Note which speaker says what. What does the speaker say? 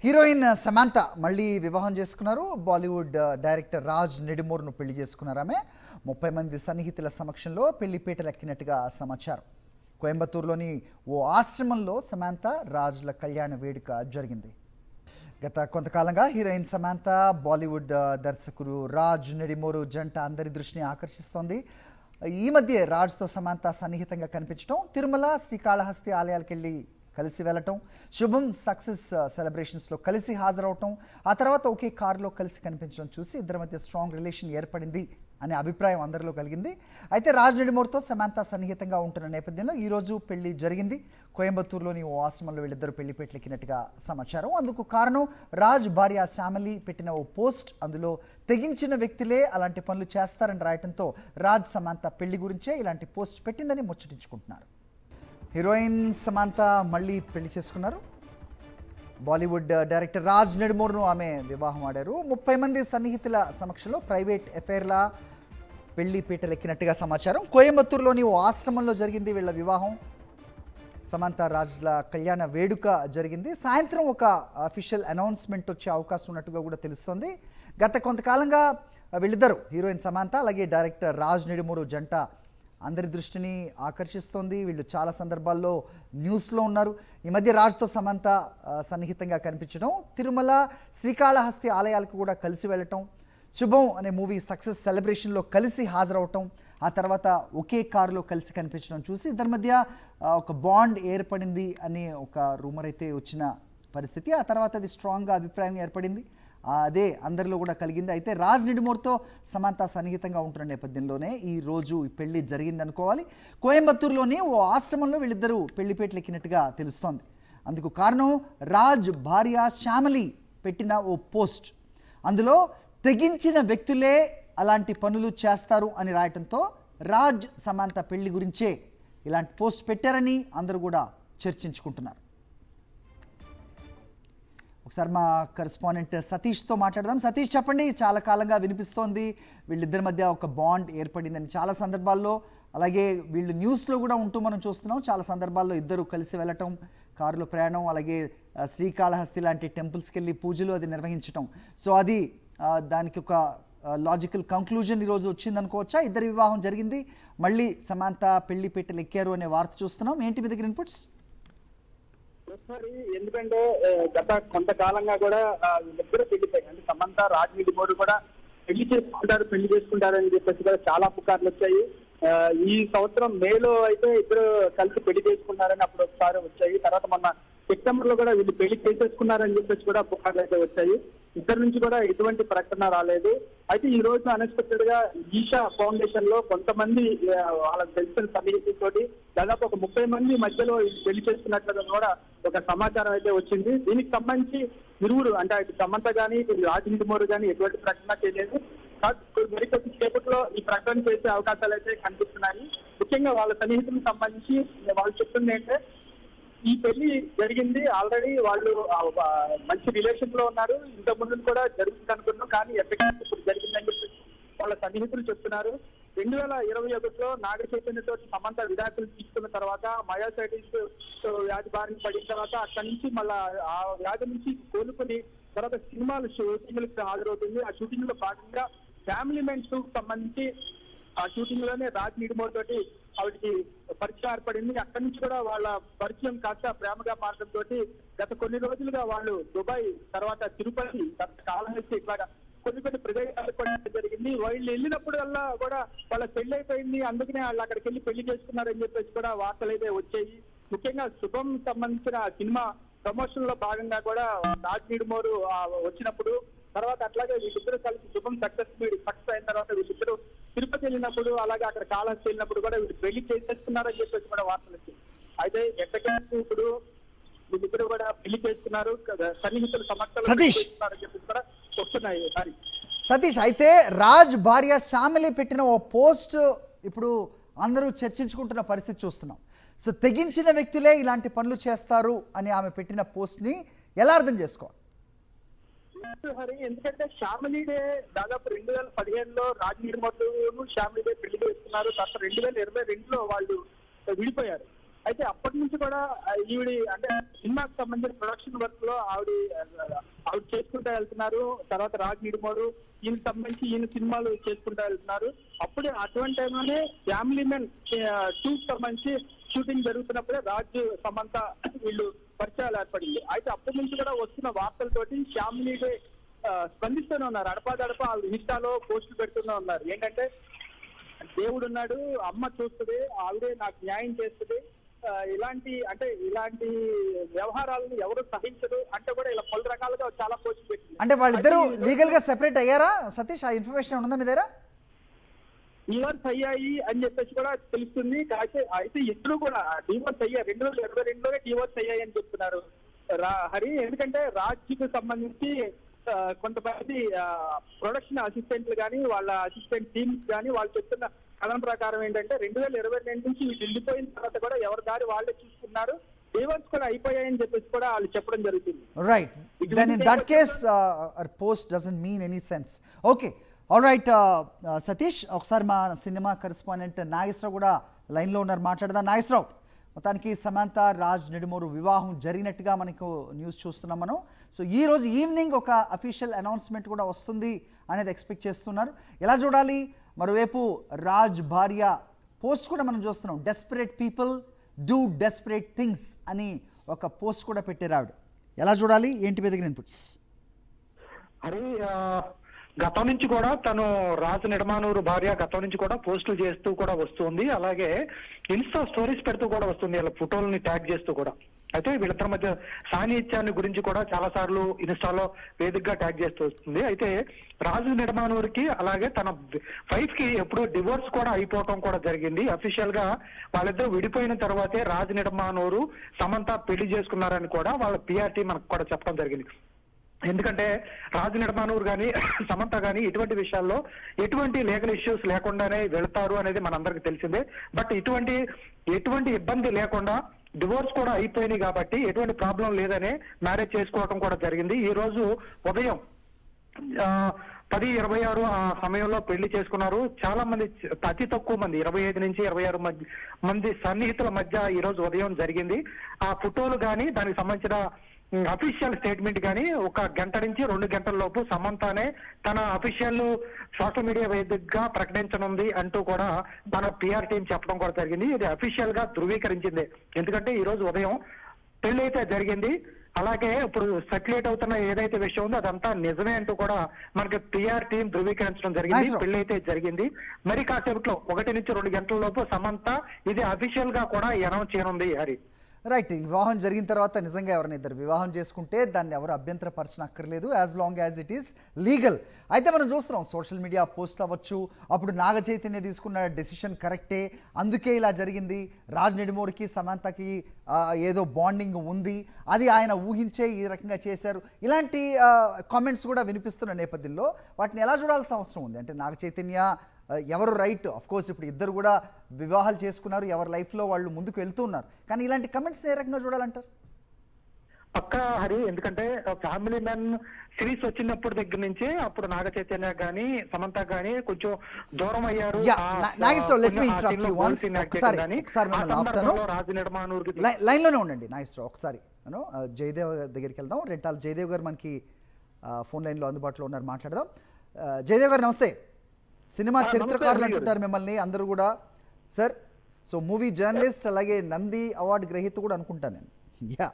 Speaker 1: Heroine Samantha మళ్ళీ వివాహం చేసుకున్నారు. బాలీవుడ్ డైరెక్టర్ రాజ్ నిడిమూర్ను పెళ్లి చేసుకున్నారు. ఆమె 30 మంది సన్నిహితుల సమక్షంలో పెళ్లిపీటలెక్కినట్టుగా సమాచారం. కోయంబత్తూరులోని ఓ ఆశ్రమంలో సమంత రాజ్ల కళ్యాణ వేడుక జరిగింది. గత కొంతకాలంగా హీరోయిన్ సమంత బాలీవుడ్ దర్శకుడు రాజ్ నిడిమూరు జంట అందరి దృష్టిని ఆకర్షిస్తోంది. ఈ మధ్య రాజ్తో సమంత సన్నిహితంగా కనిపించడం, తిరుమల శ్రీకాళహస్తి ఆలయాలకు వెళ్ళి కలిసి వెళ్ళటం, శుభం సక్సెస్ సెలబ్రేషన్స్లో కలిసి హాజరవటం, ఆ తర్వాత ఒకే కారులో కలిసి కనిపించడం చూసి ఇద్దరి మధ్య స్ట్రాంగ్ రిలేషన్ ఏర్పడింది అనే అభిప్రాయం అందరిలో కలిగింది. అయితే రాజ్ నిడిమూర్తో సమంత సన్నిహితంగా ఉంటున్న నేపథ్యంలో ఈరోజు పెళ్లి జరిగింది. కోయంబత్తూరులోని ఓ ఆశ్రమంలో వీళ్ళిద్దరు పెళ్లిపేటలెక్కినట్టుగా సమాచారం. అందుకు కారణం రాజ్ భార్య శ్యామలి పెట్టిన ఓ పోస్ట్. అందులో తెగించిన వ్యక్తులే అలాంటి పనులు చేస్తారని రాయటంతో రాజ్ సమంత పెళ్లి గురించే ఇలాంటి పోస్ట్ పెట్టిందని ముచ్చటించుకుంటున్నారు. హీరోయిన్ సమంత మళ్ళీ పెళ్లి చేసుకున్నారు. బాలీవుడ్ డైరెక్టర్ రాజ్ నిడిమూర్ను ఆమె వివాహం ఆడారు. 30 మంది సన్నిహితుల సమక్షంలో ప్రైవేట్ అఫైర్లా పెళ్లి పీటలెక్కినట్టుగా సమాచారం. కోయంబత్తూరులోని ఓ ఆశ్రమంలో జరిగింది వీళ్ళ వివాహం. సమంత రాజ్ల కళ్యాణ వేడుక జరిగింది. సాయంత్రం ఒక అఫీషియల్ అనౌన్స్మెంట్ వచ్చే అవకాశం ఉన్నట్టుగా కూడా తెలుస్తోంది. గత కొంతకాలంగా వీళ్ళిద్దరు హీరోయిన్ సమంత అలాగే డైరెక్టర్ రాజ్ నిడిమూరు జంట అందరి దృష్టిని ఆకర్షిస్తోంది. వీళ్ళు చాలా సందర్భాల్లో న్యూస్లో ఉన్నారు. ఈ మధ్య రాజ్తో సమంత సన్నిహితంగా కనిపించడం, తిరుమల శ్రీకాళహస్తి ఆలయాలకు కూడా కలిసి వెళ్ళటం, శుభం అనే మూవీ సక్సెస్ సెలబ్రేషన్లో కలిసి హాజరవటం, ఆ తర్వాత ఒకే కారులో కలిసి కనిపించడం చూసి ఇద్దరి మధ్య ఒక బాండ్ ఏర్పడింది అనే ఒక రూమర్ అయితే వచ్చిన పరిస్థితి. ఆ తర్వాత అది స్ట్రాంగ్గా అభిప్రాయం ఏర్పడింది. అదే అందరిలో కూడా కలిగింది. అయితే రాజ్ నిడిమూర్తో సమంత సన్నిహితంగా ఉంటున్న నేపథ్యంలోనే ఈ రోజు ఈ పెళ్లి జరిగింది అనుకోవాలి. కోయంబత్తూరులోని ఓ ఆశ్రమంలో వీళ్ళిద్దరూ పెళ్లిపేటలెక్కినట్టుగా తెలుస్తోంది. అందుకు కారణం రాజ్ భార్య శ్యామలి పెట్టిన ఓ పోస్ట్. అందులో తెగించిన వ్యక్తులే అలాంటి పనులు చేస్తారు అని రాయటంతో రాజ్ సమంత పెళ్లి గురించే ఇలాంటి పోస్ట్ పెట్టారని అందరూ కూడా చర్చించుకుంటున్నారు. ఒకసారి మా కరెస్పాండెంట్ సతీష్తో మాట్లాడదాం. సతీష్, చెప్పండి. చాలా కాలంగా వినిపిస్తోంది వీళ్ళిద్దరి మధ్య ఒక బాండ్ ఏర్పడిందని చాలా సందర్భాల్లో, అలాగే వీళ్ళు న్యూస్లో కూడా ఉంటూ మనం చూస్తున్నాం. చాలా సందర్భాల్లో ఇద్దరు కలిసి వెళ్ళటం, కారులో ప్రయాణం, అలాగే శ్రీకాళహస్తి లాంటి టెంపుల్స్కి వెళ్ళి పూజలు అది నిర్వహించటం. సో అది దానికి ఒక లాజికల్ కంక్లూజన్ ఈరోజు వచ్చిందనుకోవచ్చా? ఇద్దరి వివాహం జరిగింది, మళ్ళీ సమంత పెళ్లి పెట్టెలు ఎక్కారు అనే వార్త చూస్తున్నాం. ఏంటి మీ దగ్గర ఇన్పుట్స్?
Speaker 2: ఎందుకంటే గత కొంతకాలంగా కూడా వీళ్ళిద్దరూ పెళ్లిపోయి, అంటే సమంత రాజ్ నిడిమూరు కూడా పెళ్లి చేసుకుంటారు అని చెప్పేసి కూడా చాలా పుకార్లు వచ్చాయి. ఈ సంవత్సరం మేలో అయితే ఇద్దరు కలిసి పెళ్లి చేసుకున్నారని అప్పుడు ఒకసారి వచ్చాయి. తర్వాత మొన్న సెప్టెంబర్ లో కూడా వీళ్ళు పెళ్లి చేసేసుకున్నారని చెప్పేసి కూడా పుకార్లు అయితే వచ్చాయి. ఇద్దరి నుంచి కూడా ఎటువంటి ప్రకటన రాలేదు. అయితే ఈ రోజు అన్ఎక్స్పెక్టెడ్ గా ఈషా ఫౌండేషన్ లో కొంతమంది వాళ్ళకి తెలిసిన సన్నిహితులతోటి దాదాపు ఒక 30 మంది మధ్యలో పెళ్లి చేసుకున్నట్లుగా కూడా ఒక సమాచారం అయితే వచ్చింది. దీనికి సంబంధించి ఇరువురు, అంటే ఇటు సమంత కానీ ఇటు రాజ్ నిడిమూరు కానీ ఎటువంటి ప్రకటన చేయలేదు. మరికొద్ది సేపట్లో ఈ ప్రకటన చేసే అవకాశాలు అయితే కనిపిస్తున్నాయి. ముఖ్యంగా వాళ్ళ సన్నిహితులకు సంబంధించి వాళ్ళు చెప్తుంది ఏంటంటే, ఈ పెళ్లి జరిగింది, ఆల్రెడీ వాళ్ళు మంచి రిలేషన్ లో ఉన్నారు, ఇంత ముందు కూడా జరుగుతుంది అనుకున్నాం, కానీ ఎఫెక్ట్ ఇప్పుడు జరిగిందని చెప్పి వాళ్ళ సన్నిహితులు చెప్తున్నారు. 2021లో నాగ చైతన్యతో సమంత విడాకులు తీసుకున్న తర్వాత మయోసైటిస్ వ్యాధి బారిన పడిన తర్వాత అక్కడి నుంచి మళ్ళా ఆ వ్యాధి నుంచి కోలుకొని తర్వాత సినిమాలు షూటింగ్లకు హాజరవుతుంది. ఆ షూటింగ్ లో భాగంగా ఫ్యామిలీ మెన్ 2 సంబంధించి ఆ షూటింగ్ లోనే రాజ్ నిడిమూరు తోటి ఆవిడకి పరిచయం ఏర్పడింది. అక్కడి నుంచి కూడా వాళ్ళ పరిచయం కాస్త ప్రేమగా మారడంతో గత కొన్ని రోజులుగా వాళ్ళు దుబాయ్, తర్వాత తిరుపతి, తర్వాత కాళహస్తి ఇట్లాగా కొన్ని ప్రదేశాలు కూడా జరిగింది. వాళ్ళు వెళ్ళినప్పుడల్లా కూడా వాళ్ళ పెళ్లి అయిపోయింది, అందుకనే వాళ్ళు అక్కడికి వెళ్ళి పెళ్లి చేసుకున్నారని చెప్పేసి కూడా వార్తలు అయితే వచ్చాయి. ముఖ్యంగా శుభం సంబంధించిన సినిమా ప్రమోషన్ లో భాగంగా కూడా రాజ్ నిడిమూరు వచ్చినప్పుడు, తర్వాత అట్లాగే వీళ్ళిద్దరూ కలిసి శుభం సక్సెస్ అయిన తర్వాత వీళ్ళిద్దరూ తిరుపతి వెళ్ళినప్పుడు, అలాగే అక్కడ కాళహస్తి వెళ్ళినప్పుడు కూడా వీళ్ళు పెళ్లి చేసేసుకున్నారని చెప్పేసి కూడా వార్తలు వచ్చాయి. అయితే ఎట్టకేలకు ఇప్పుడు వీళ్ళిద్దరూ కూడా పెళ్లి చేసుకున్నారు, సన్నిహితులు సమక్షంలో చెప్పేసి కూడా వస్తున్నాయి.
Speaker 1: సతీష్, అయితే రాజ్ భార్య శ్యామలి పెట్టిన ఓ పోస్ట్ ఇప్పుడు అందరూ చర్చించుకుంటున్న పరిస్థితి చూస్తున్నాం. సో తెగించిన వ్యక్తులే ఇలాంటి పనులు చేస్తారు అని ఆమె పెట్టిన పోస్ట్ని ఎలా అర్థం చేసుకోవాలి?
Speaker 2: హరి, ఎందుకంటే శ్యామలీడే దాదాపు 2015లో రాజ్ నిడిమూరు శ్యామలీడే పెళ్లి చేసుకున్నారు. తర్వాత 2022లో వాళ్ళు విడిపోయారు. అయితే అప్పటి నుంచి కూడా ఈవిడి అంటే సినిమాకి సంబంధించిన ప్రొడక్షన్ వర్క్ లో ఆవిడ వెళ్తున్నారు, తర్వాత రాజ్ నిడుమోరు ఈయనకి సంబంధించి ఈయన సినిమాలు చేసుకుంటూ వెళ్తున్నారు. అప్పుడే అటువంటి టైంలోనే ఫ్యామిలీ మెన్ 2 సంబంధించి షూటింగ్ జరుగుతున్నప్పుడే రాజ్ సమంత వీళ్ళు పరిచయాలు ఏర్పడింది. అయితే అప్పటి నుంచి కూడా వస్తున్న వార్తలతోటి ఫ్యామిలీ డే స్పందిస్తూనే ఉన్నారు. అడపాదడప ఇన్స్టాలో పోస్టులు పెడుతూనే ఉన్నారు. ఏంటంటే దేవుడు ఉన్నాడు, అమ్మ చూస్తుంది, ఆవిడే నాకు న్యాయం చేస్తుంది, ఇలాంటి వ్యవహారాలను ఎవరు సహించరు అంటే కూడా ఇలా పలు రకాలుగా చాలా పోస్టులు పెట్టింది.
Speaker 1: అంటే వాళ్ళిద్దరూ లీగల్ గా సెపరేట్ అయ్యారా సతీష్? ఆ ఇన్ఫర్మేషన్ ఉందా మీ దగ్గర?
Speaker 2: డివోర్స్ అయ్యాయి అని చెప్పేసి కూడా తెలుస్తుంది. అయితే ఇద్దరు కూడా డివోర్స్ అయ్యారు, 2022లోనే డివోర్స్ అయ్యాయి అని చెప్తున్నారు హరి. ఎందుకంటే రాజ్కి సంబంధించి కొంతమంది ప్రొడక్షన్ అసిస్టెంట్లు కానీ వాళ్ళ అసిస్టెంట్ టీమ్స్ కానీ వాళ్ళు చెప్తున్న కథనం ప్రకారం ఏంటంటే 2022 నుంచి వీళ్ళు వెళ్ళిపోయిన తర్వాత కూడా ఎవరి దారి వాళ్ళే చూసుకున్నారు, డివోర్స్ కూడా అయిపోయాయని చెప్పేసి కూడా వాళ్ళు చెప్పడం జరుగుతుంది.
Speaker 1: Right, then in that case post doesn't mean any sense. Okay, all right Satish, ఒకసారి మా సినిమా కరెస్పాండెంట్ నాగేశ్వరరావు కూడా లైన్లో ఉన్నారు, మాట్లాడదాం. నాగేశ్వరరావు, మొత్తానికి సమంత రాజ్ నిడుమోరు వివాహం జరిగినట్టుగా మనకు న్యూస్ చూస్తున్నాం మనం. సో ఈ రోజు ఈవినింగ్ ఒక అఫీషియల్ అనౌన్స్మెంట్ కూడా వస్తుంది అనేది ఎక్స్పెక్ట్ చేస్తున్నారు. ఎలా చూడాలి? మరోవైపు రాజ్ భార్య పోస్ట్ కూడా మనం చూస్తున్నాం, desperate people do desperate things అని ఒక పోస్ట్ కూడా పెట్టారు ఆవిడ. ఎలా చూడాలి? ఏంటి మీ దగ్గర ఇన్పుట్స్?
Speaker 3: అరే, గతం నుంచి కూడా తను రాజు నిడమానూరు భార్య గతం నుంచి కూడా పోస్టులు చేస్తూ కూడా వస్తుంది. అలాగే ఇన్స్టా స్టోరీస్ పెడుతూ కూడా వస్తుంది, ఇలా ఫోటోలని ట్యాగ్ చేస్తూ కూడా. అయితే వీళ్ళిద్దరి మధ్య సాన్నిహిత్యాన్ని గురించి కూడా చాలా సార్లు ఇన్స్టాలో వేదికగా ట్యాగ్ చేస్తూ వస్తుంది. అయితే రాజు నిడమానూరుకి అలాగే తన వైఫ్ కి ఎప్పుడో డివోర్స్ కూడా అయిపోవటం కూడా జరిగింది. అఫీషియల్ గా వాళ్ళిద్దరు విడిపోయిన తర్వాతే రాజు నిడమానూరు సమంత పెళ్లి చేసుకున్నారని కూడా వాళ్ళ పిఆర్ టీం మనకు కూడా చెప్పడం జరిగింది. ఎందుకంటే రాజు నిడమానూరు కానీ సమంత కానీ ఇటువంటి విషయాల్లో ఎటువంటి లీగల్ ఇష్యూస్ లేకుండానే వెళ్తారు అనేది మనందరికి తెలిసిందే. బట్ ఎటువంటి ఇబ్బంది లేకుండా డివోర్స్ కూడా అయిపోయినాయి కాబట్టి ఎటువంటి ప్రాబ్లం లేదనే మ్యారేజ్ చేసుకోవడం కూడా జరిగింది. ఈ రోజు ఉదయం 10:26 ఆ సమయంలో పెళ్లి చేసుకున్నారు. చాలా మంది, అతి తక్కువ మంది, 25 నుంచి 26 మంది సన్నిహితుల మధ్య ఈ రోజు ఉదయం జరిగింది. ఆ ఫోటోలు కానీ దానికి సంబంధించిన అఫీషియల్ స్టేట్మెంట్ కానీ 1 గంట నుంచి 2 గంటల లోపు సమంతనే తన అఫీషియల్ సోషల్ మీడియా వేదికగా ప్రకటించనుంది అంటూ కూడా మన పిఆర్ టీం చెప్పడం కూడా జరిగింది. ఇది అఫీషియల్ గా ధృవీకరించింది. ఎందుకంటే ఈ రోజు ఉదయం పెళ్లి అయితే జరిగింది. అలాగే ఇప్పుడు సర్క్యులేట్ అవుతున్న ఏదైతే విషయం ఉందో అదంతా నిజమే అంటూ కూడా మనకి పిఆర్ టీం ధృవీకరించడం జరిగింది. పెళ్లి అయితే జరిగింది. మరి కాసేపట్లో 1 నుంచి 2 గంటల లోపు సమంత ఇది అఫీషియల్ గా కూడా అనౌన్స్ చేయనుంది. హరి,
Speaker 1: రైట్, వివాహం జరిగిన తర్వాత నిజంగా ఎవరైనా ఇద్దరు వివాహం చేసుకుంటే దాన్ని ఎవరు అభ్యంతరపరచనక్కర్లేదు, as long as it is legal. అయితే మనం చూస్తున్నాం సోషల్ మీడియా పోస్ట్ అవ్వచ్చు, అప్పుడు నాగ చైతన్య తీసుకున్న డెసిషన్ కరెక్టే, అందుకే ఇలా జరిగింది, రాజ్ నిడుమోరుకి సమంతకి ఏదో బాండింగ్ ఉంది, అది ఆయన ఊహించే ఈ రకంగా చేశారు, ఇలాంటి కామెంట్స్ కూడా వినిపిస్తున్న నేపథ్యంలో వాటిని ఎలా చూడాల్సిన అవసరం ఉంది? అంటే నాగ చైతన్య ఎవరు రైట్? ఆఫ్ కోర్స్ ఇప్పుడు ఇద్దరు కూడా వివాహాలు చేసుకున్నారు, ఎవరి లైఫ్లో వాళ్ళు ముందుకు వెళ్తూ ఉన్నారు, కానీ ఇలాంటి కమెంట్స్ ఏ రకంగా చూడాలంటారు?
Speaker 3: పక్కా హరి, ఎందుకంటే ఫ్యామిలీ మ్యాన్ సిరీస్ వచ్చినప్పుడు దగ్గర నుంచి అప్పుడు నాగ చైతన్య గానీ సమంత గానీ కొంచెం దూరం అయ్యారు. రాజు నిడమానూరు
Speaker 1: లైన్ లోనే ఉండండి నాగేశ్వరరావు, ఒకసారి జయదేవ్ దగ్గరికి వెళ్దాం. రెంటాల జయదేవ్ గారు మనకి ఫోన్ లైన్ లో అందుబాటులో ఉన్నారు, మాట్లాడదాం. జయదేవ్ గారు నమస్తే. సినిమా చరిత్రకారులు అంటుంటారు మిమ్మల్ని అందరూ కూడా సార్. సో మూవీ జర్నలిస్ట్, అలాగే నంది అవార్డు గ్రహీత కూడా అనుకుంటాను నేను. యా,